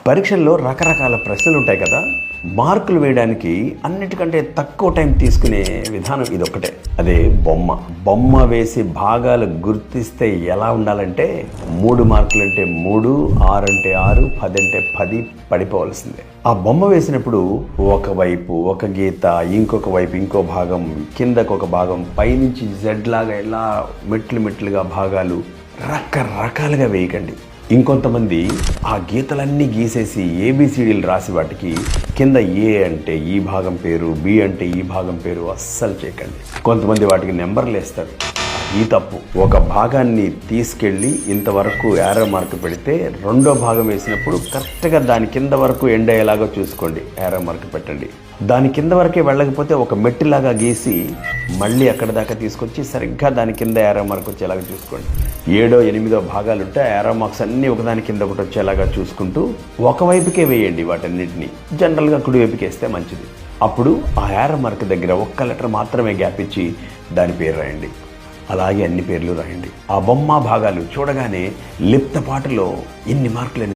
పరీక్షల్లో రకరకాల ప్రశ్నలు ఉంటాయి కదా, మార్కులు వేయడానికి అన్నిటికంటే తక్కువ టైం తీసుకునే విధానం ఇదొక్కటే. అదే బొమ్మ వేసి భాగాలు గుర్తిస్తే ఎలా ఉండాలంటే 3 మార్కులంటే 3, 6 అంటే 6, 10 అంటే 10 పడిపోవాల్సిందే. ఆ బొమ్మ వేసినప్పుడు ఒకవైపు ఒక గీత, ఇంకొక వైపు ఇంకో భాగం, కిందకు ఒక భాగం, పైనుంచి జెడ్ లాగా ఇలా మెట్లుగా భాగాలు రకరకాలుగా వేయకండి. ఇంకొంతమంది ఆ గీతలన్నీ గీసేసి ఏబిసిడీలు రాసి వాటికి కింద ఏ అంటే ఈ భాగం పేరు, బి అంటే ఈ భాగం పేరు అస్సలు చేయకండి. కొంతమంది వాటికి నెంబర్లు వేస్తారు, ఈ తప్పు. ఒక భాగాన్ని తీసుకెళ్ళి ఇంతవరకు యారో మార్క్ పెడితే రెండో భాగం వేసినప్పుడు కరెక్ట్గా దాని కింద వరకు ఎండ్ అయ్యేలాగా చూసుకోండి, యారో మార్క్ పెట్టండి. దాని కింద వరకే వెళ్ళకపోతే ఒక మెట్టిలాగా గీసి మళ్ళీ అక్కడ దాకా తీసుకొచ్చి సరిగ్గా దాని కింద యారో మార్క్ వచ్చేలాగా చూసుకోండి. 7, 8 భాగాలు ఉంటే యారో మార్క్స్ అన్నీ ఒకదాని కింద ఒకటి వచ్చేలాగా చూసుకుంటూ ఒకవైపుకే వేయండి వాటన్నిటిని. జనరల్గా కుడివైపుకి వేస్తే మంచిది. అప్పుడు ఆ యారో మార్క్ దగ్గర ఒక్క లెటర్ మాత్రమే గ్యాప్ ఇచ్చి దాని పేరు రాయండి. అలాగే అన్ని పేర్లు రాయండి. ఆ బొమ్మ భాగాలు చూడగానే లిప్తపాటులో ఇన్ని మార్కులు